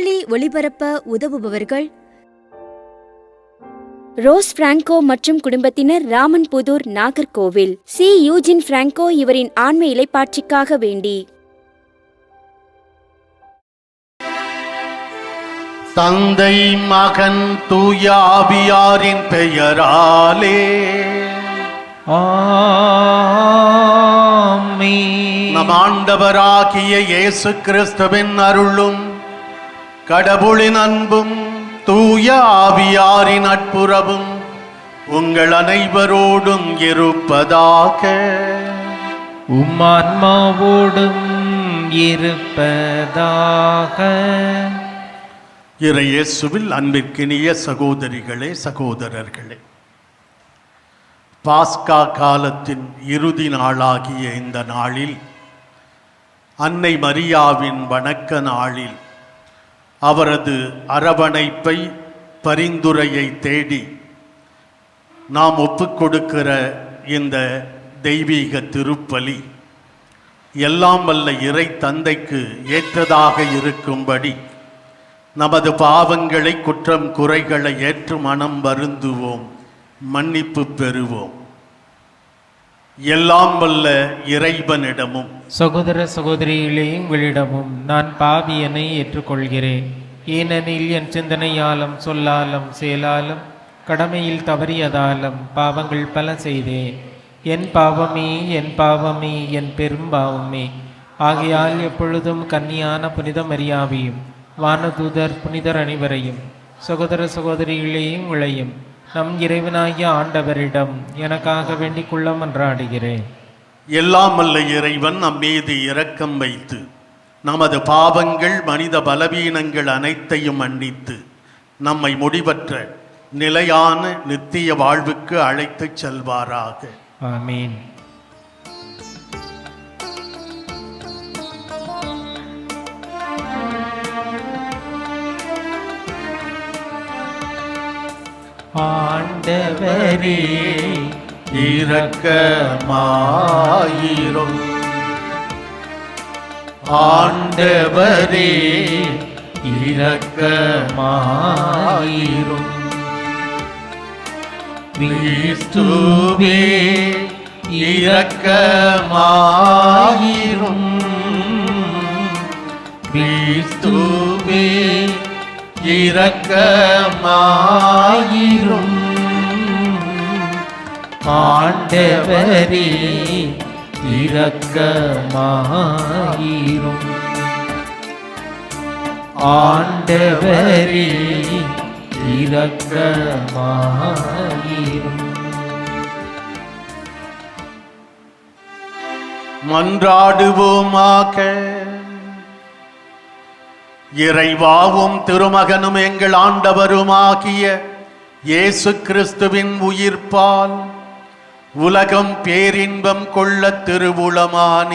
திருப்பலி ஒளிபரப்ப உதவுபவர்கள் rose Franco மற்றும் குடும்பத்தினர், Ramanputhur, Nagercoil. C. Eugene Franco இவரின் ஆன்ம இளைப்பாட்சிக்காக வேண்டி. தந்தை, மகன், தூய ஆவியாரின் பெயராலே ஆமென். நம் ஆண்டவராகிய இயேசு கிறிஸ்துவின் அருளும் கடவுளின் அன்பும் தூய ஆவியாரின் நட்புறவும் உங்கள் அனைவரோடும் இருப்பதாக. உம்மான்மாவோடும் இருப்பதாக. இறையேசுவில் அன்பிற்கினிய சகோதரிகளே, சகோதரர்களே, பாஸ்கா காலத்தின் இறுதி நாளாகிய இந்த நாளில், அன்னை மரியாவின் வணக்க நாளில் அவரது அரவணைப்பை, பரிந்துரையை தேடி நாம் ஒப்புக்கொடுக்கிற இந்த தெய்வீக திருப்பலி எல்லாம் வல்ல இறை தந்தைக்கு ஏற்றதாக இருக்கும்படி நமது பாவங்களை, குற்றம் குறைகளை ஏற்று மனம் வருந்துவோம், மன்னிப்பு பெறுவோம். எல்லாம் வல்ல இறைவனிடமும் சகோதர சகோதரிகளே, உங்களிடமும் நான் பாவியனை ஏற்றுக்கொள்கிறேன். ஏனெனில் என் சிந்தனையாலும் சொல்லாலும் செயலாலும் கடமையில் தவறியதாலும் பாவங்கள் பல செய்தேன். என் பாவமே, என் பாவமே, என் பெரும் பாவமே. ஆகையால் எப்பொழுதும் கன்னியான புனித மரியாவையும் வானதூதர் புனிதர் அனைவரையும், சகோதர சகோதரிகளே உங்களையும் நம் இறைவனாகிய ஆண்டவரிடம் எனக்காக வேண்டிக் கொள்ள மன்றாடுகிறேன். எல்லாம் வல்ல இறைவன் நம் மீது இரக்கம் வைத்து நமது பாவங்கள், மனித பலவீனங்கள் அனைத்தையும் மன்னித்து நம்மை முடிவற்ற நிலையான நித்திய வாழ்வுக்கு அழைத்துச் செல்வாராக. ஆமீன். ஆண்டவரே இரக்கமாயிரும். ஆண்டவரே இரக்கமாயிரும். கிறிஸ்துவே இரக்கமாயிரும். கிறிஸ்துவே இரக்கமாயிரும். ஆண்டவரே இரக்கமாயிரும். ஆண்டவரே இரக்கமாயிரும். மன்றாடுவோமாக. இறைவாவும் திருமகனும் எங்கள் ஆண்டவருமாகிய இயேசு கிறிஸ்துவின் உயிர்ப்பால் உலகம் பேரின்பம் கொள்ள திருவுளமானீரே.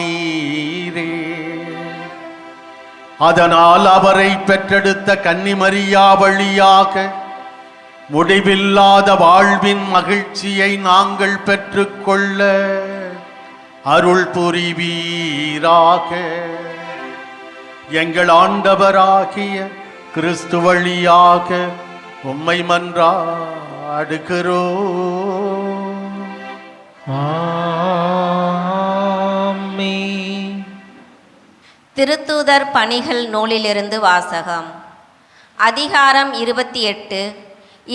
அதனால் அவரை பெற்றெடுத்த கன்னிமரியா வழியாக முடிவில்லாத வாழ்வின் மகிழ்ச்சியை நாங்கள் பெற்றுக்கொள்ள அருள் புரிவீராக. எங்கள் ஆண்டவராகிய கிறிஸ்து வழியாக உம்மை மன்றாடுகிறோம். ஆமென். திருத்தூதர் பணிகள் நூலிலிருந்து வாசகம். அதிகாரம் 28,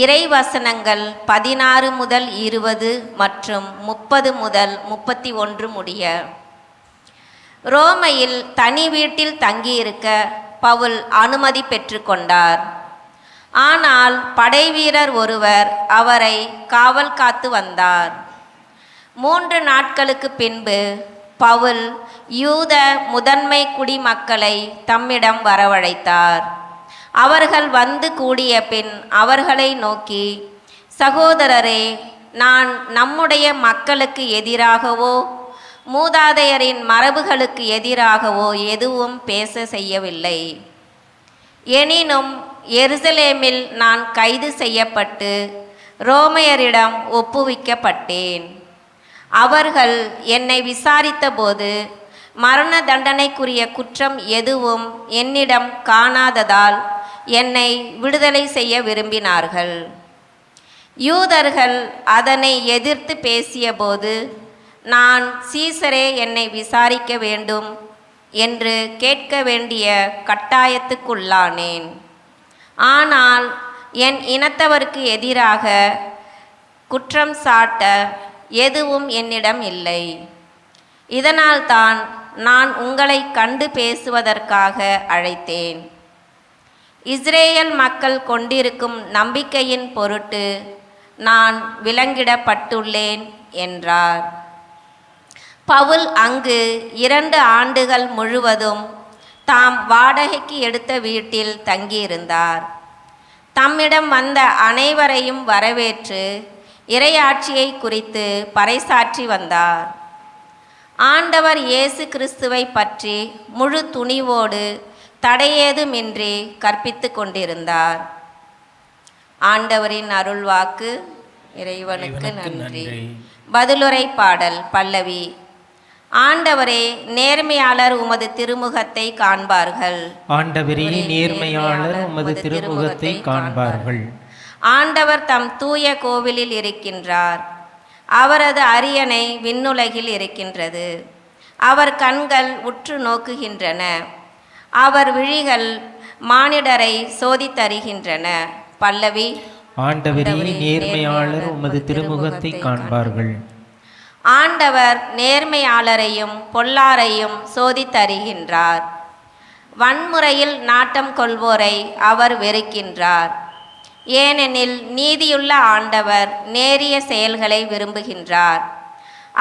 இறைவசனங்கள் 16 முதல் 20 மற்றும் 30 முதல் 31 முடிய. ரோமையில் தனி வீட்டில் தங்கியிருக்க பவுல் அனுமதி பெற்றுக்கொண்டார். ஆனால் படைவீரர் ஒருவர் அவரை காவல் காத்து வந்தார். 3 நாட்களுக்கு பின்பு பவுல் யூத முதன்மை குடிமக்களை தம்மிடம் வரவழைத்தார். அவர்கள் வந்து கூடிய பின் அவர்களை நோக்கி, சகோதரரே, நான் நம்முடைய மக்களுக்கு எதிராகவோ மூதாதையரின் மரபுகளுக்கு எதிராகவோ எதுவும் பேச செய்யவில்லை. எனினும் எருசலேமில் நான் கைது செய்யப்பட்டு ரோமையரிடம் ஒப்புவிக்கப்பட்டேன். அவர்கள் என்னை விசாரித்தபோது மரண தண்டனைக்குரிய குற்றம் எதுவும் என்னிடம் காணாததால் என்னை விடுதலை செய்ய விரும்பினார்கள். யூதர்கள் அதனை எதிர்த்து பேசியபோது, நான் சீசரே என்னை விசாரிக்க வேண்டும் என்று கேட்க வேண்டிய கட்டாயத்துக்குள்ளானேன். ஆனால் என் இனத்தவருக்கு எதிராக குற்றம் சாட்ட எதுவும் என்னிடம் இல்லை. இதனால்தான் நான் உங்களை கண்டு பேசுவதற்காக அழைத்தேன். இஸ்ரேல் மக்கள் கொண்டிருக்கும் நம்பிக்கையின் பொருட்டு நான் விலங்கிடப்பட்டுள்ளேன் என்றார். பவுல் அங்கு 2 ஆண்டுகள் முழுவதும் தாம் வாடகைக்கு எடுத்த வீட்டில் தங்கியிருந்தார். தம்மிடம் வந்த அனைவரையும் வரவேற்று இறையாட்சியை குறித்து பறைசாற்றி வந்தார். ஆண்டவர் இயேசு கிறிஸ்துவை பற்றி முழு துணிவோடு தடையேதுமின்றி கற்பித்து கொண்டிருந்தார். ஆண்டவரின் அருள்வாக்கு. இறைவனுக்கு நன்றி. பதிலுரை பாடல் பல்லவி. ஆண்டவரே, நேர்மையாளர் உமது திருமுகத்தை காண்பார்கள். ஆண்டவரே, நேர்மையாளர் உமது திருமுகத்தை காண்பார்கள். ஆண்டவர் தம் தூய கோவிலில் இருக்கின்றார். அவரது அரியணை விண்ணுலகில் இருக்கின்றது. அவர் கண்கள் உற்று நோக்குகின்றன. அவர் விழிகள் மானிடரை சோதித்தருகின்றன. பல்லவி. ஆண்டவரே, நேர்மையாளர் உமது திருமுகத்தை காண்பார்கள். ஆண்டவர் நேர்மையாளரையும் பொல்லாரையும் சோதித்தருகின்றார். வன்முறையில் நாட்டம் கொள்வோரை அவர் வெறுக்கின்றார். ஏனெனில் நீதியுள்ள ஆண்டவர் நேரிய செயல்களை விரும்புகின்றார்.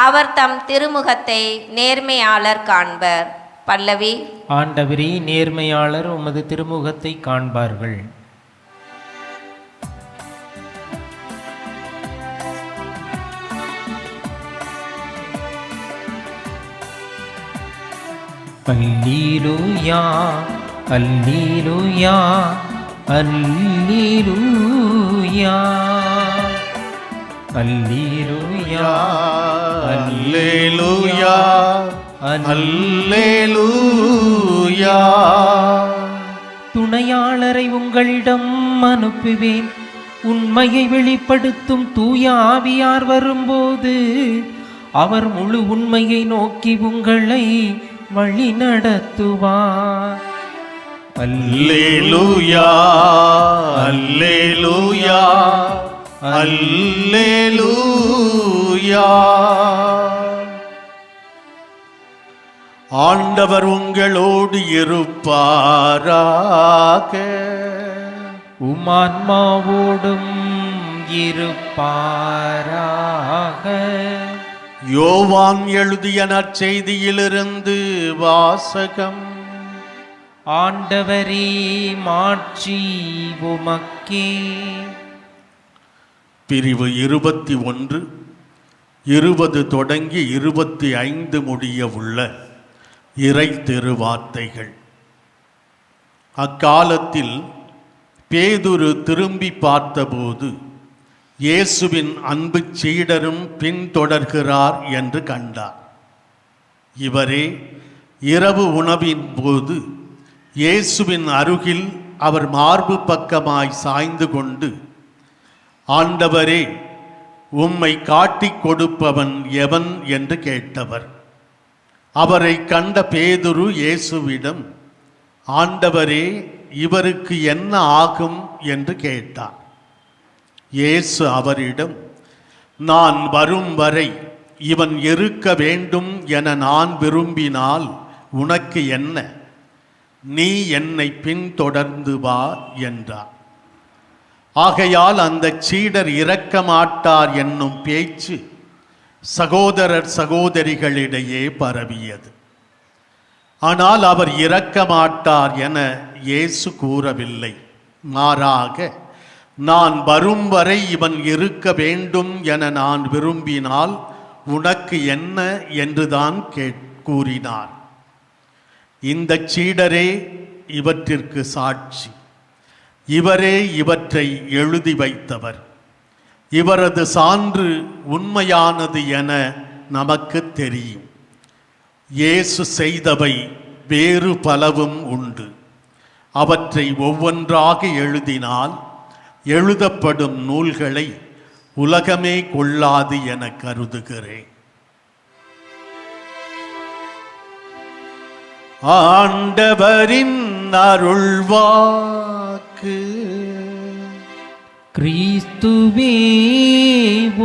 அவர் தம் திருமுகத்தை நேர்மையாளர் காண்பர். பல்லவி. ஆண்டவரே, நேர்மையாளர் உமது திருமுகத்தை காண்பார்கள். அல்லேலூயா, அல்லேலூயா, அல்லேலூயா, அல்லேலூயா, அல்லேலூயா, அல்லேலூயா. துணையாளரை உங்களிடம் அனுப்புவேன். உண்மையை வெளிப்படுத்தும் தூய ஆவியார் வரும்போது அவர் முழு உண்மையை நோக்கி உங்களை வழி நடத்துவார். அல்லேலூயா, அல்லேலூயா, அல்லேலூயா. ஆண்டவர் உங்களோடு இருப்பாராக. உமான்மாவோடும் இருப்பாராக. யோவான் எழுதிய நற்செய்தியிலிருந்து வாசகம். ஆண்டவரே, மாட்சி உமக்கே. பிரிவு 21, 20 தொடங்கி 25 முடிய உள்ள இறை திருவார்த்தைகள். அக்காலத்தில் பேதுரு திரும்பி பார்த்தபோது இயேசுவின் அன்பு சீடரும் பின்தொடர்கிறார் என்று கண்டார். இவரே இரவு உணவின் போது இயேசுவின் அருகில் அவர் மார்பு பக்கமாய் சாய்ந்து கொண்டு, ஆண்டவரே, உம்மை காட்டிக் கொடுப்பவன் எவன் என்று கேட்டவர். அவரை கண்ட பேதுரு இயேசுவிடம், ஆண்டவரே, இவருக்கு என்ன ஆகும் என்று கேட்டார். இயேசு அவரிடம், நான் வரும் வரை இவன் இருக்க வேண்டும் என நான் விரும்பினால் உனக்கு என்ன? நீ என்னை பின்தொடர்ந்து வா என்றார். ஆகையால் அந்த சீடர் இறக்க மாட்டார் என்னும் பேச்சு சகோதரர் சகோதரிகளிடையே பரவியது. ஆனால் அவர் இறக்க மாட்டார் என இயேசு கூறவில்லை. மாறாக, நான் வரும் வரை இவன் இருக்க வேண்டும் என நான் விரும்பினால் உனக்கு என்ன என்றுதான் கூறினார். இந்த சீடரே இவற்றிற்கு சாட்சி. இவரே இவற்றை எழுதி வைத்தவர். இவரது சான்று உண்மையானது என நமக்கு தெரியும். இயேசு செய்தவை வேறு பலவும் உண்டு. அவற்றை ஒவ்வொன்றாக எழுதினால் எழுதப்படும் நூல்களை உலகமே கொள்ளாது என கருதுகிறேன். ஆண்டவரின் அருள்வாக்கு. கிறிஸ்துவே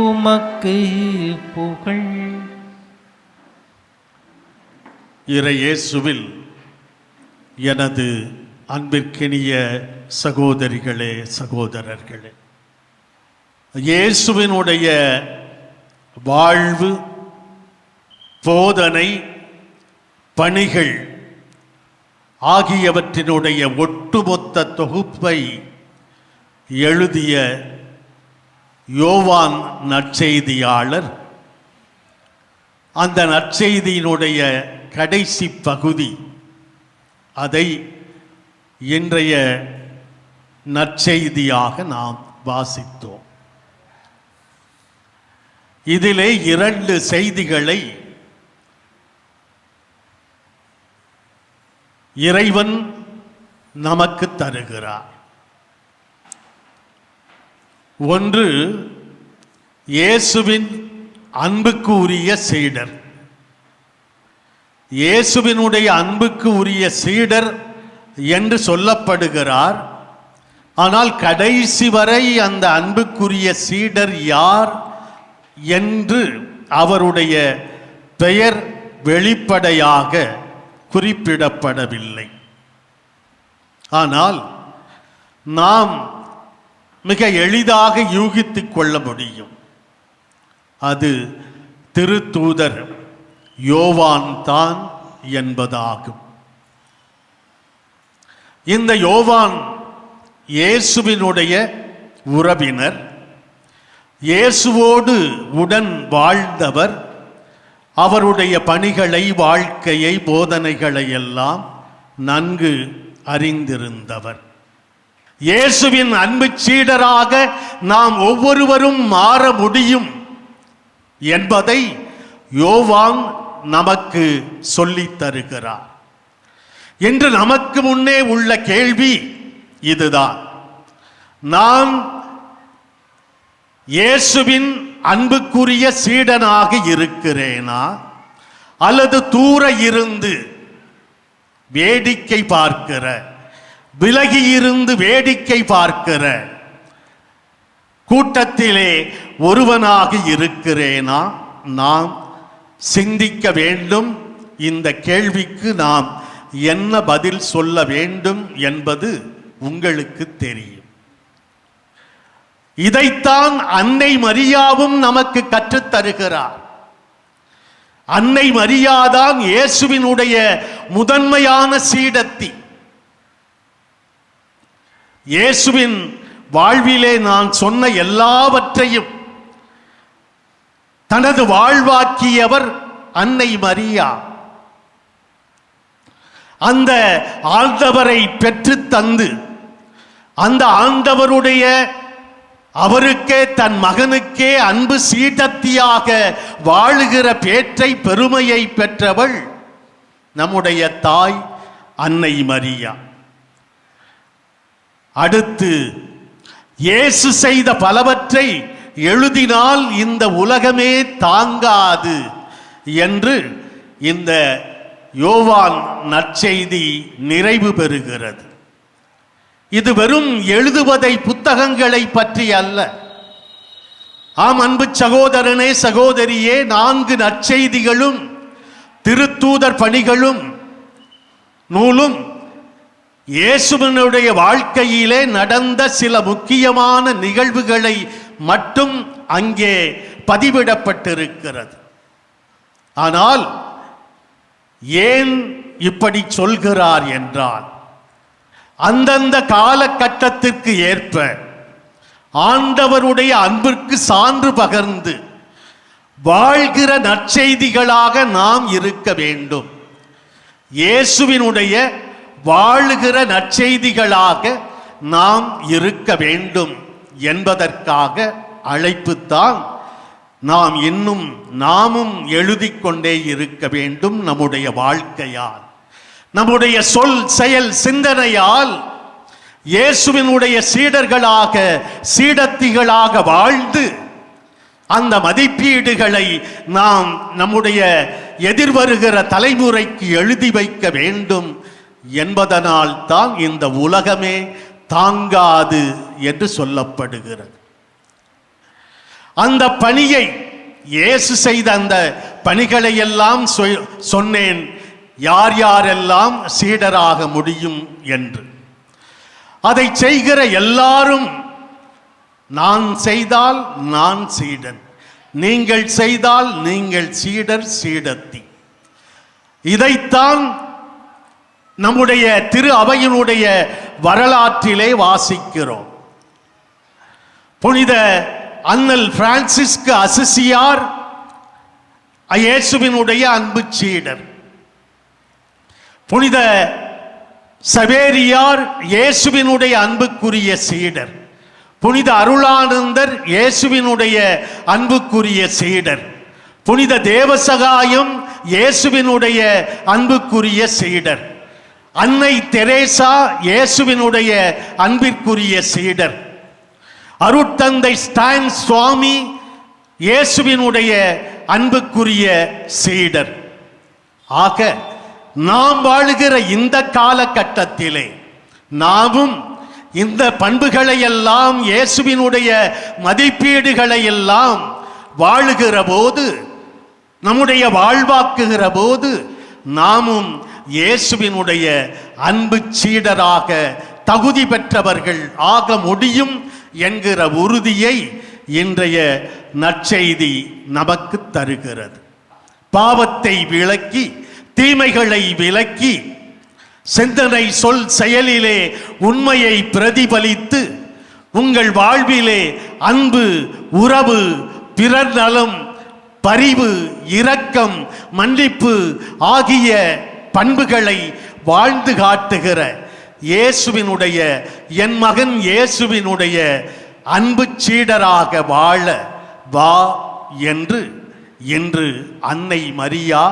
உமக்கு புகழ். இறையேசுவில் எனது அன்பிற்கினிய சகோதரிகளே, சகோதரர்களே, இயேசுவினுடைய வாழ்வு, போதனை, பணிகள் ஆகியவற்றினுடைய ஒட்டுமொத்த தொகுப்பை எழுதிய யோவான் நற்செய்தியாளர் அந்த நற்செய்தியினுடைய கடைசி பகுதி, அதை இன்றைய நற்செய்தியாக நாம் வாசித்தோம். இதிலே 2 செய்திகளை இறைவன் நமக்கு தருகிறார். ஒன்று, இயேசுவின் அன்புக்கு உரிய சீடர். இயேசுவினுடைய அன்புக்கு உரிய சீடர் என்று சொல்லப்படுகிறார். ஆனால் கடைசி வரை அந்த அன்புக்குரிய சீடர் யார் என்று அவருடைய பெயர் வெளிப்படையாக குறிப்பிடப்படவில்லை. ஆனால் நாம் மிக எளிதாக யூகித்துக் கொள்ள முடியும். அது திருத்தூதர் யோவான் தான் என்பதாகும். இந்த யோவான் இயேசுவினுடைய உறவினர், இயேசுவோடு உடன் வாழ்ந்தவர், அவருடைய பணிகளை, வாழ்க்கையை, போதனைகளை எல்லாம் நன்கு அறிந்திருந்தவர். இயேசுவின் அன்பு சீடராக நாம் ஒவ்வொருவரும் மாற முடியும் என்பதை யோவான் நமக்கு சொல்லித் தருகிறார். என்று நமக்கு முன்னே உள்ள கேள்வி இதுதான்: நான் இயேசுவின் அன்புக்குரிய சீடனாக இருக்கிறேனா, அல்லது தூர இருந்து வேடிக்கை பார்க்கிற, விலகி இருந்து வேடிக்கை பார்க்கிற கூட்டத்திலே ஒருவனாக இருக்கிறேனா? நாம் சிந்திக்க வேண்டும். இந்த கேள்விக்கு நாம் என்ன பதில் சொல்ல வேண்டும் என்பது உங்களுக்கு தெரியும். இதைத்தான் அன்னை மரியாவும் நமக்கு கற்றுத் தருகிறார். அன்னை மரியாதான் இயேசுவினுடைய முதன்மையான சீடத்தி. இயேசுவின் வாழ்விலே நான் சொன்ன எல்லாவற்றையும் தனது வாழ்வாக்கியவர் அன்னை மரியா. அந்த ஆண்டவரை பெற்று தந்து, அந்த ஆண்டவருடைய அவருக்கே, தன் மகனுக்கே அன்பு சீடத்தியாக வாழுகிற பேற்றை, பெருமையை பெற்றவள் நம்முடைய தாய் அன்னை மரியா. அடுத்து, இயேசு செய்த பலவற்றை எழுதினால் இந்த உலகமே தாங்காது என்று இந்த யோவான் நற்செய்தி நிறைவு பெறுகிறது. இது வெறும் எழுதுவதை, புத்தகங்களை பற்றி அல்ல. ஆம் அன்பு சகோதரனே, சகோதரியே, 4 நற்செய்திகளும் திருத்தூதர் பணிகளும் நூலும் இயேசுவினுடைய வாழ்க்கையிலே நடந்த சில முக்கியமான நிகழ்வுகளை மட்டும் அங்கே பதிவிடப்பட்டிருக்கிறது. ஆனால் ஏன் இப்படி சொல்கிறார் என்றால், அந்தந்த காலகட்டத்திற்கு ஏற்ப ஆண்டவருடைய அன்பிற்கு சான்று பகர்ந்து வாழ்கிற நற்செய்திகளாக நாம் இருக்க வேண்டும். இயேசுவினுடைய வாழுகிற நற்செய்திகளாக நாம் இருக்க வேண்டும் என்பதற்காக அழைப்புத்தான். நாமும் எழுதிக்கொண்டே இருக்க வேண்டும். நம்முடைய வாழ்க்கையால், நம்முடைய சொல் செயல் சிந்தனையால் இயேசுவினுடைய சீடர்களாக சீடத்திகளாக வாழ்ந்து அந்த மதிப்பீடுகளை நாம் நம்முடைய எதிர்வருகிற தலைமுறைக்கு எழுதி வைக்க வேண்டும் என்பதனால் தான் இந்த உலகமே தாங்காது என்று சொல்லப்படுகிறது. அந்த பணியை இயேசு செய்த அந்த பணிகளை எல்லாம் சொன்னேன், யார் யாரெல்லாம் சீடராக முடியும் என்று. அதை செய்கிற எல்லாரும் நான் செய்தால் நான் சீடன், நீங்கள் செய்தால் நீங்கள் சீடர் சீடத்தி. இதைத்தான் நம்முடைய திரு அவையினுடைய வரலாற்றிலே வாசிக்கிறோம். புனித அண்ணல் பிரான்சிஸ்கு அசிசியார் இயேசுவினுடைய அன்பு சீடர். புனித சவேரியார் இயேசுவினுடைய அன்புக்குரிய சீடர். புனித அருளானந்தர் இயேசுவினுடைய அன்புக்குரிய சீடர். புனித தேவசகாயம் இயேசுவினுடைய அன்புக்குரிய சீடர். அன்னை தெரேசா இயேசுவினுடைய அன்பிற்குரிய சீடர். அருட்தந்தை ஸ்டான் சுவாமி இயேசுவினுடைய அன்புக்குரிய சீடர். ஆக நாம் வாழுகிற இந்த காலகட்டத்திலே நாமும் இந்த பண்புகளை எல்லாம் இயேசுவினுடைய மதிப்பீடுகளை எல்லாம் வாழுகிற போது, நம்முடைய வாழ்வாக்குகிற போது நாமும் இயேசுவினுடைய அன்பு சீடராக தகுதி பெற்றவர்கள் ஆக முடியும் என்கிற உறுதியை இன்றைய நற்செய்தி நமக்கு தருகிறது. பாவத்தை விலக்கி தீமைகளை விலக்கி சிந்தனை சொல் செயலிலே உண்மையை பிரதிபலித்து உங்கள் வாழ்விலே அன்பு, உறவு, பிறர் நலம், பரிவு, இரக்கம், மன்னிப்பு ஆகிய பண்புகளை வாழ்ந்து காட்டுகிற இயேசுவினுடைய, என் மகன் இயேசுவினுடைய அன்பு சீடராக வாழ வா என்று இன்று அன்னை மரியா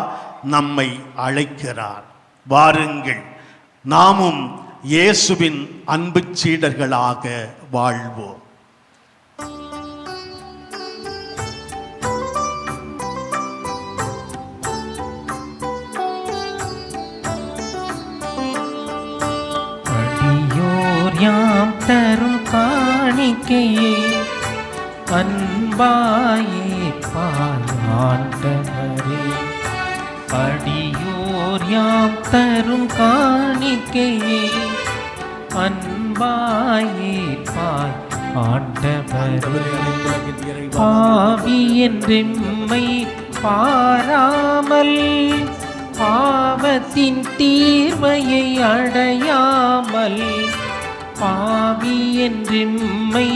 நம்மை அழைக்கிறார். வாருங்கள், நாமும் இயேசுவின் அன்பு சீடர்களாக வாழ்வோம். அடியோர் யாம் தரும் காணிக்கையே அன்பாயே பாலாண்டவரே. அடியோர் யாம் தரும் காணிக்கையே அன்பாயே பால் ஆண்டவரே. பாவி என்றெம்மை பாராமல் பாவத்தின் தீர்வையை அடையாமல், பாவி என்றெம்மை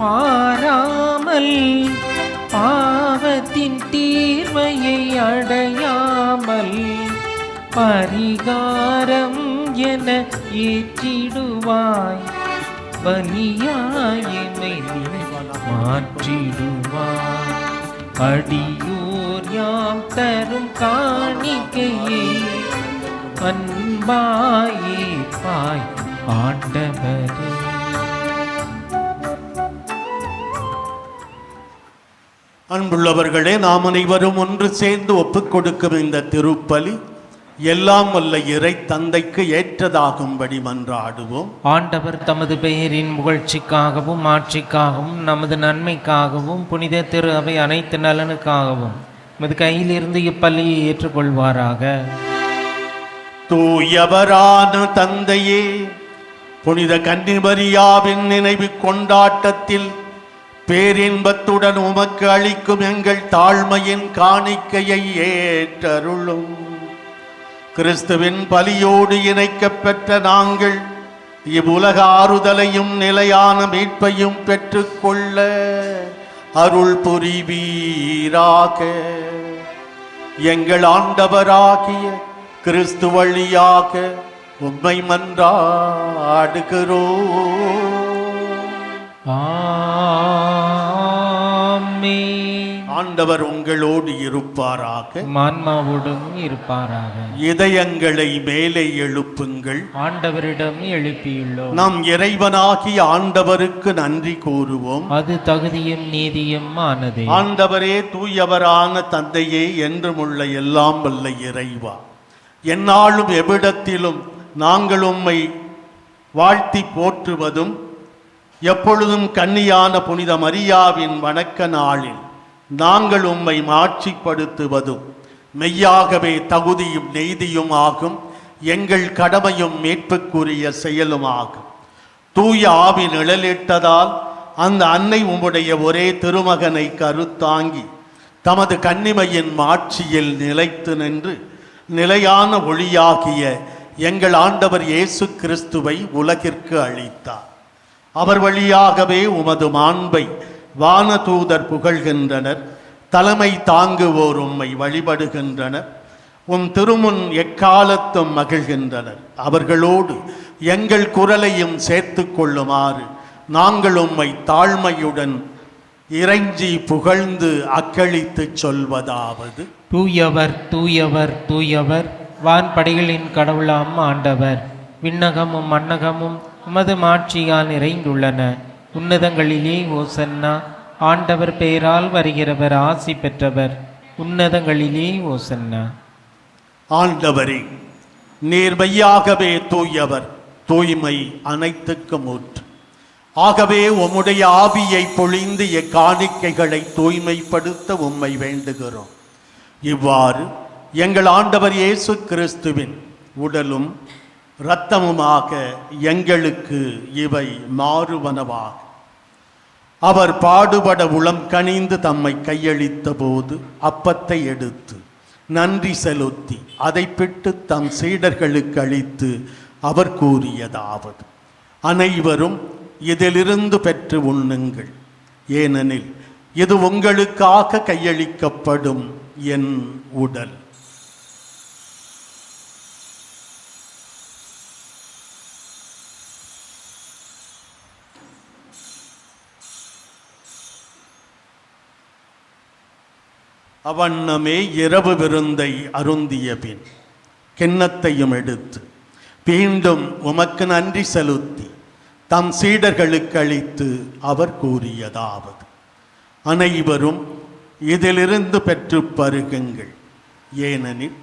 பாராமல் பாவத்தின் தீர்வையை அடையாமல், பரிகாரம் என ஏற்றிடுவாய், பலியாயமை மாற்றிடுவாய். அடியோர் யாம் தரும் காணிக்கையே அன்பாயே பாய் ஆண்டவரே. அன்புள்ளவர்களே, நாம் அனைவரும் ஒன்று சேர்ந்து ஒப்புக் கொடுக்கும் இந்த திருப்பலி எல்லாம் வல்ல இறை தந்தைக்கு ஏற்றதாகும்படி மன்றாடுவோம். ஆண்டவர் தமது பெயரின் புகழ்ச்சிக்காகவும் ஆட்சிக்காகவும் நமது நன்மைக்காகவும் புனித திரு அவை அனைத்து நலனுக்காகவும் நமது கையிலிருந்து இப்பள்ளியை ஏற்றுக்கொள்வாராக. தூயவரான தந்தையே, புனித கன்னிமரியாவின் நினைவு கொண்டாட்டத்தில் பேரின்பத்துடன் உமக்கு அளிக்கும் எங்கள் தாழ்மையின் காணிக்கையை ஏற்றருளும். கிறிஸ்துவின் பலியோடு இணைக்கப்பெற்ற நாங்கள் இவ்வுலக ஆறுதலையும் நிலையான மீட்பையும் பெற்றுக்கொள்ள அருள் புரிவீராக. எங்கள் ஆண்டவராகிய கிறிஸ்து வழியாக உம்மை மன்றாடுகிறோம். ஆமென். ஆண்டவர் உங்களோடு இருப்பாராக. ஆன்மாவோடும் இருப்பாராக. இதயங்களை மேலே எழுப்புங்கள். ஆண்டவரிடம் எழுப்பியுள்ளோம். நம் இறைவனாகிய ஆண்டவருக்கு நன்றி கூறுவோம். அது தகுதியும் நீதியும் ஆனதே. ஆண்டவரே, தூயவரான தந்தையே, என்றுமுள்ள எல்லாம் வல்ல இறைவா, எந்நாளும் எவ்விடத்திலும் நாங்கள் உம்மை வாழ்த்தி போற்றுவதும், எப்பொழுதும் கன்னியான புனித மரியாவின் வணக்க நாளில் நாங்கள் உம்மை மாட்சிப்படுத்துவதும் மெய்யாகவே தகுதியும் நெய்தியும் ஆகும், எங்கள் கடமையும் மீட்புக்குரிய செயலுமாகும். தூய ஆவி நிழலிட்டதால் அந்த அன்னை உம்முடைய ஒரே திருமகனை கருத்தாங்கி தமது கன்னிமையின் மாட்சியில் நிலைத்து நின்று நிலையான ஒளியாகிய எங்கள் ஆண்டவர் இயேசு கிறிஸ்துவை உலகிற்கு அளித்தார். அவர் வழியாகவே உமது மாண்பை வானதூதர் புகழ்கின்றனர். தலைமை தாங்குவோர் உம்மை வழிபடுகின்றனர். உம் திருமுன் எக்காலத்தும் மகிழ்கின்றனர். அவர்களோடு எங்கள் குரலையும் சேர்த்து கொள்ளுமாறு நாங்கள் உம்மை தாழ்மையுடன் இறைஞ்சி புகழ்ந்து அக்களித்து சொல்வதாவது: தூயவர் தூயவர் தூயவர், வான்படைகளின் கடவுளாம் ஆண்டவர். விண்ணகமும் மண்ணகமும் உமது மாட்சியால் நிறைந்துள்ளன. உன்னதங்களிலே ஓசன்னா. ஆண்டவர் பெயரால் வருகிறவர் ஆசி பெற்றவர். உன்னதங்களிலே ஓசன்னா. ஆண்டவரே, நீர் மெய்யாகவே தூயவர், தூய்மை அனைத்துக்கும் ஊற்று. ஆகவே உம்முடைய ஆவியை பொழிந்து எக்காணிக்கைகளை தூய்மைப்படுத்த உம்மை வேண்டுகிறோம். இவ்வாறு எங்கள் ஆண்டவர் இயேசு கிறிஸ்துவின் உடலும் இரத்தமுமாக எங்களுக்கு இவை மாறுவனவாக. அவர் பாடுபட உளம் கனிந்து தம்மை கையளித்த போது அப்பத்தை எடுத்து நன்றி செலுத்தி அதை பிட்டு தம் சீடர்களுக்கு அளித்து அவர் கூறியதாவது: அனைவரும் இதிலிருந்து பெற்று உண்ணுங்கள், ஏனெனில் இது உங்களுக்காக கையளிக்கப்படும் என் உடல். அவண்ணமே இரவு விருந்தை அருந்திய பின் கிண்ணத்தையும் எடுத்து மீண்டும் உமக்கு நன்றி செலுத்தி தம் சீடர்களுக்கு அளித்து அவர் கூறியதாவது: அனைவரும் இதிலிருந்து பெற்று பருகுங்கள், ஏனெனில்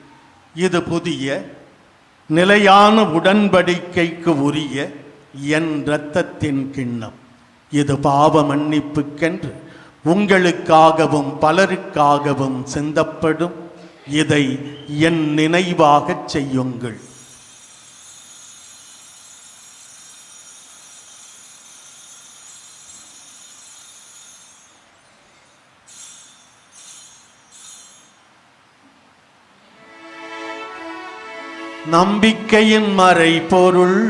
இது புதிய நிலையான உடன்படிக்கைக்கு உரிய என் இரத்தத்தின் கிண்ணம். இது பாவ மன்னிப்புக்கென்று உங்களுக்காகவும் பலருக்காகவும் சிந்தப்படும். இதை என் நினைவாகச் செய்யுங்கள். நம்பிக்கையின் மறைபொருள்.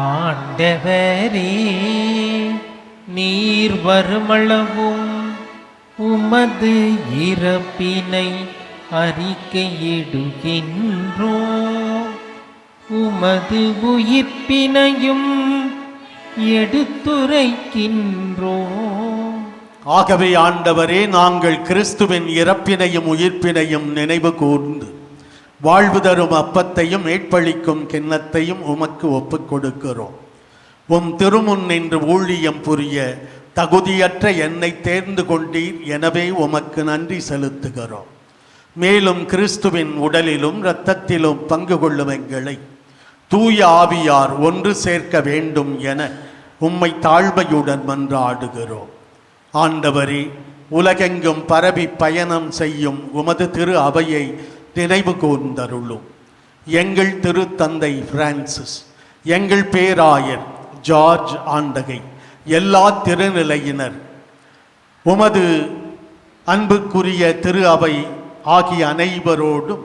ஆண்டவரே, நீர் வருமளவும் உமது இறப்பினை அறிக்கையிடுகின்றோம், உமது உயிர்ப்பினையும் எடுத்துரைக்கின்றோம். ஆகவே ஆண்டவரே, நாங்கள் கிறிஸ்துவின் இறப்பினையும் உயிர்ப்பினையும் நினைவு கூர்ந்து வாழ்வு தரும் அப்பத்தையும் மீட்பளிக்கும் கிண்ணத்தையும் உமக்கு ஒப்புக் கொடுக்கிறோம். உம் திருமுன் நின்று ஊழியம் புரிய தகுதியற்ற என்னை தேர்ந்து கொண்டீர், எனவே உமக்கு நன்றி செலுத்துகிறோம். மேலும் கிறிஸ்துவின் உடலிலும் இரத்தத்திலும் பங்கு கொள்ளும் எங்களை தூய ஆவியார் ஒன்று சேர்க்க வேண்டும் என உம்மை தாழ்மையுடன் மன்றாடுகிறோம். ஆண்டவரே, உலகெங்கும் பரவி பயணம் செய்யும் உமது திரு அவையை நினைவு கூர்ந்தருளும். எங்கள் திருத்தந்தை பிரான்சிஸ், எங்கள் பேராயர் ஜார்ஜ் ஆண்டகை, எல்லா திருநிலையினர், உமது அன்புக்குரிய திரு அவை ஆகிய அனைவரோடும்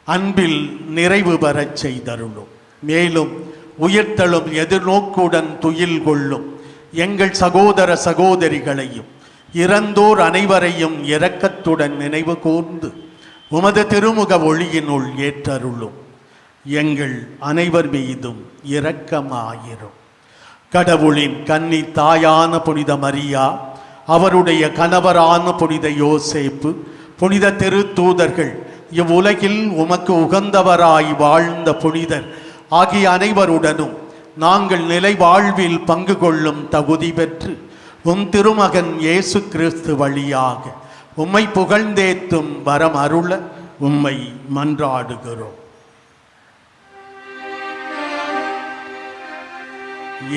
அன்பில் நிறைவு பெறச் செய்தருளும். மேலும் உயிர்த்தெழும் எதிர்நோக்குடன் துயில் கொள்ளும் எங்கள் சகோதர சகோதரிகளையும் இறந்தோர் அனைவரையும் இரக்கத்துடன் நினைவு கூர்ந்து உமது திருமுக ஒளியினுள் ஏற்றருளும். எங்கள் அனைவர் மீதும் இரக்கமாயிரும். கடவுளின் கன்னி தாயான புனித மரியா, அவருடைய கணவரான புனித யோசேப்பு, புனித திருத்தூதர்கள், இவ்வுலகில் உமக்கு உகந்தவராய் வாழ்ந்த புனிதர் ஆகிய அனைவருடனும் நாங்கள் நிலை வாழ்வில் பங்கு கொள்ளும் தகுதி பெற்று உம் திருமகன் இயேசு கிறிஸ்து வழியாக உம்மை புகழ்ந்தேத்தும் வரம் அருள உம்மை மன்றாடுகிறோம்.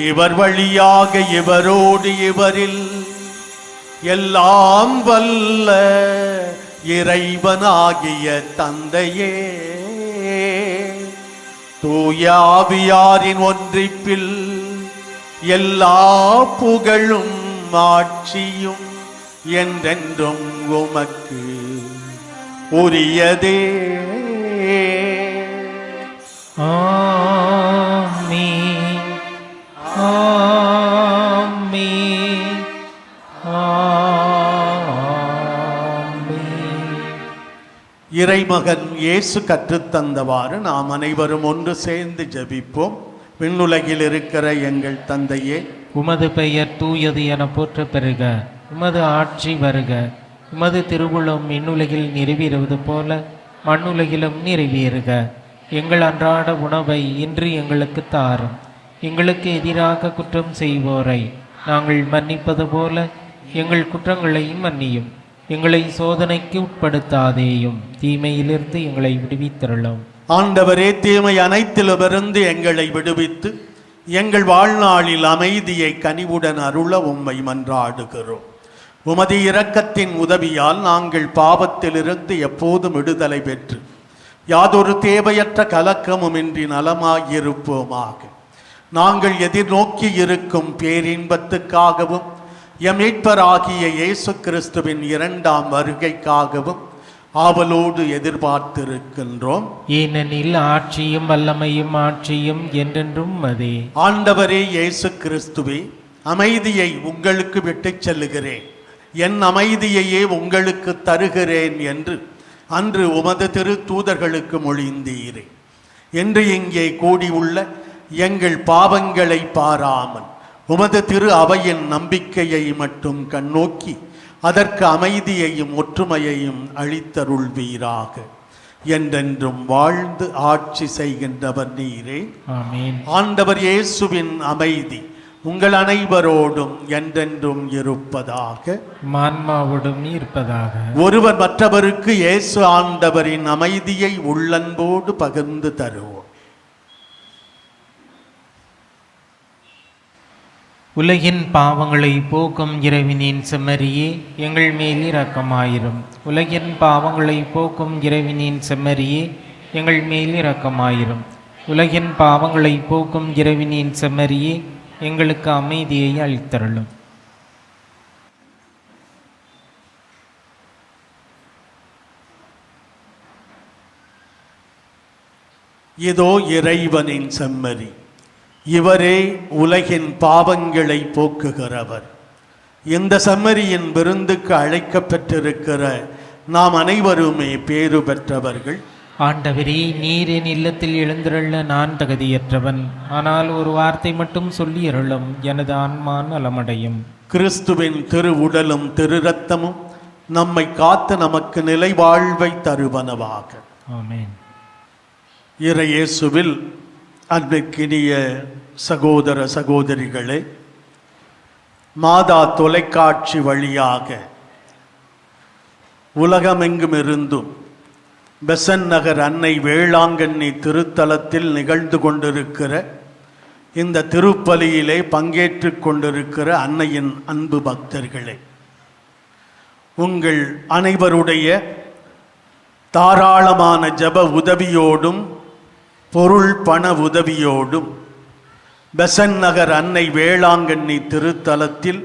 இவர் வழியாக இவரோடு இவரில் எல்லாம் வல்ல இறைவனாகிய தந்தையே, தூய ஆவியாரின் ஒன்றிப்பில் எல்லா புகழும் ஆட்சியும் என்றென்றும் உமக்கு உரியதே. ஆமென், ஆமென், ஆமென். இறைமகன் இயேசு கற்றுத்தந்தவாறு நாம் அனைவரும் ஒன்று சேர்ந்து ஜெபிப்போம். விண்ணுலகில் இருக்கிற எங்கள் தந்தையே, உமது பெயர் தூயது என போற்ற பெறுக. உமது ஆட்சி வருக. உமது திருவுளம் விண்ணுலகில் நிறைவேறுவது போல மண்ணுலகிலும் நிறைவேறுக. எங்கள் அன்றாட உணவை இன்று எங்களுக்கு தாரும். எங்களுக்கு எதிராக குற்றம் செய்வோரை நாங்கள் மன்னிப்பது போல எங்கள் குற்றங்களையும் மன்னியும். எங்களை சோதனைக்கு உட்படுத்தாதேயும், தீமையிலிருந்து எங்களை விடுவித்தருளும். ஆண்டவரே, தீமை அனைத்திலுமிருந்து எங்களை விடுவித்து எங்கள் வாழ்நாளில் அமைதியை கனிவுடன் அருள உம்மை மன்றாடுகிறோம். உமது இரக்கத்தின் உதவியால் நாங்கள் பாவத்திலிருந்து எப்போதும் விடுதலை பெற்று யாதொரு தேவையற்ற கலக்கமுமின்றி நலமாயிருப்போமாக. நாங்கள் எதிர்நோக்கி இருக்கும் பேரின்பத்துக்காகவும் எம் மீட்பராகிய இயேசு கிறிஸ்துவின் இரண்டாம் வருகைக்காகவும் ஆவலோடு எதிர்பார்த்திருக்கின்றோம். ஏனெனில் ஆட்சியும் வல்லமையும் ஆட்சியும் என்றென்றும் அதே. ஆண்டவரே இயேசு கிறிஸ்துவே, அமைதியை உங்களுக்கு விட்டுச் செல்லுகிறேன், என் அமைதியையே உங்களுக்கு தருகிறேன் என்று அன்று உமது திரு தூதர்களுக்கு மொழிந்தீரே. என்று இங்கே கூடியுள்ள எங்கள் பாவங்களை பாராமல் உமது திரு அவையின் நம்பிக்கையை மட்டும் கண்ணோக்கி அதற்கு அமைதியையும் ஒற்றுமையையும் அளித்தருள்வீராக. என்றென்றும் வாழ்ந்து ஆட்சி செய்கின்றவர் நீரே. ஆமென். ஆண்டவர் இயேசுவின் அமைதி உங்கள் அனைவரோடும் என்றென்றும் இருப்பதாக. மான்மாவோடும் இருப்பதாக. ஒருவர் மற்றவருக்கு இயேசு ஆண்டவரின் அமைதியை உள்ளன்போடு பகிர்ந்து தருவோம். உலகின் பாவங்களை போக்கும் இறைவனின் செம்மறியே, எங்கள் மேல் இரக்கமாயிரும். உலகின் பாவங்களை போக்கும் இறைவனின் செம்மறியே, எங்கள் மேல் இரக்கமாயிரும். உலகின் பாவங்களை போக்கும் இறைவனின் செம்மறியே, எங்களுக்கு அமைதியை அளித்தருளும். இதோ இறைவனின் செம்மறி, இவரே உலகின் பாவங்களை போக்குகிறவர். இந்த செம்மறியின் விருந்துக்கு அழைக்கப்பட்டிருக்கிற நாம் அனைவருமே பேறு பெற்றவர்கள். ஆண்டவரே, நீர் என் இல்லத்தில் எழுந்திருள்ள நான் தகுதியற்றவன். ஆனால் ஒரு வார்த்தை மட்டும் சொல்லி அருளும், எனது ஆன்மா நலமடையும். கிறிஸ்துவின் திரு உடலும் திரு இரத்தமும் நம்மை காத்து நமக்கு நிலை வாழ்வை தருவனவாக. ஆமென். இறையேசுவில் அன்பிற்கினிய சகோதர சகோதரிகளே, மாதா தொலைக்காட்சி வழியாக உலகமெங்கும் இருந்தும் பெசன் நகர் அன்னை வேளாங்கண்ணி திருத்தலத்தில் நிகழ்ந்து கொண்டிருக்கிற இந்த திருப்பலியிலே பங்கேற்று கொண்டிருக்கிற அன்னையின் அன்பு பக்தர்களே, உங்கள் அனைவருடைய தாராளமான ஜப உதவியோடும் பொருள் பண உதவியோடும் பெசன் நகர் அன்னை வேளாங்கண்ணி திருத்தலத்தில்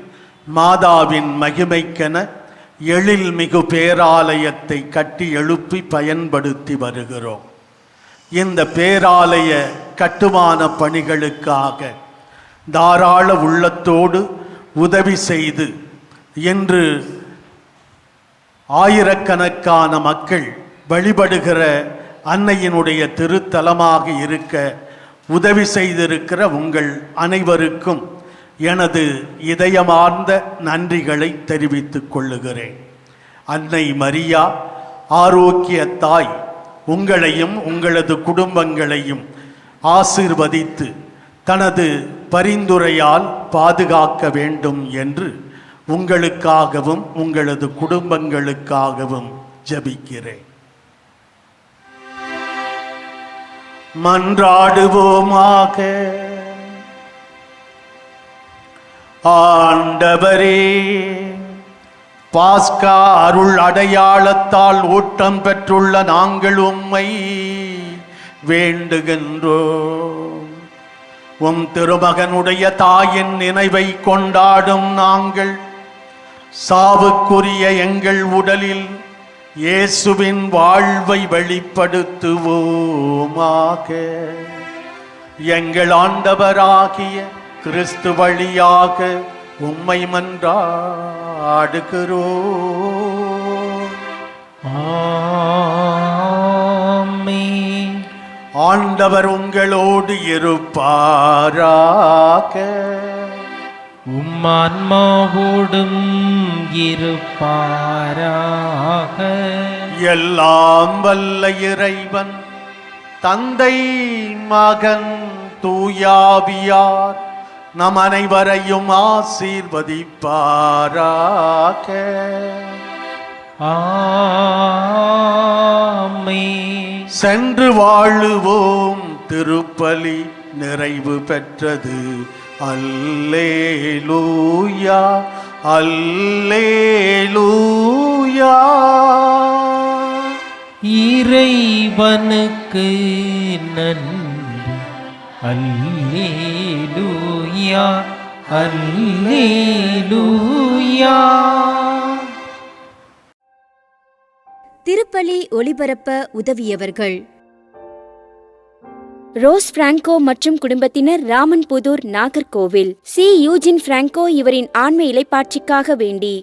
மாதாவின் மகிமைக்கென எழில்மிகு பேராலயத்தை கட்டி எழுப்பி பயன்படுத்தி வருகிறோம். இந்த பேராலய கட்டுமான பணிகளுக்காக தாராள உள்ளத்தோடு உதவி செய்து இன்று ஆயிரக்கணக்கான மக்கள் வழிபடுகிற அன்னையினுடைய திருத்தலமாக இருக்க உதவி செய்திருக்கிற உங்கள் அனைவருக்கும் எனது இதயமார்ந்த நன்றிகளை தெரிவித்துக் கொள்ளுகிறேன். அன்னை மரியா ஆரோக்கிய தாய் உங்களையும் உங்களது குடும்பங்களையும் ஆசீர்வதித்து தனது பரிந்துரையால் பாதுகாக்க வேண்டும் என்று உங்களுக்காகவும் உங்களது குடும்பங்களுக்காகவும் ஜெபிக்கிறேன். மன்றாடுவோமாக. ஆண்டவரே, பாஸ்கா அருள் அடையாளத்தால் ஊட்டம் பெற்றுள்ள நாங்கள் உம்மை வேண்டுகின்றோம். உம் திருமகனுடைய தாயின் நினைவை கொண்டாடும் நாங்கள் சாவுக்குரிய எங்கள் உடலில் இயேசுவின் வாழ்வை வெளிப்படுத்துவோமாக. எங்கள் ஆண்டவராகிய கிறிஸ்து வழியாக உம்மை மன்றாடுகிறோம். ஆமென். ஆண்டவர் உங்களோடு இருப்பாராக. உம்மான்மாவோடும் இருப்பாராக. எல்லாம் வல்ல இறைவன் தந்தை மகன் தூயாவியார் நம் அனைவரையும் ஆசீர்வதிப்பாராக. ஆமென். சென்று வாழுவோம். திருப்பலி நிறைவு பெற்றது. அல்லேலூயா, அல்லேலூயா. இறைவனுக்கு நன்றி. அல்லேலூயா, அல்லேலூயா. திருப்பலி ஒளிபரப்ப உதவியவர்கள்: ரோஸ் பிராங்கோ மற்றும் குடும்பத்தினர், Ramanputhur, Nagercoil. C Eugene Franco இவரின் ஆன்ம இளைப்பாட்சிக்காக வேண்டி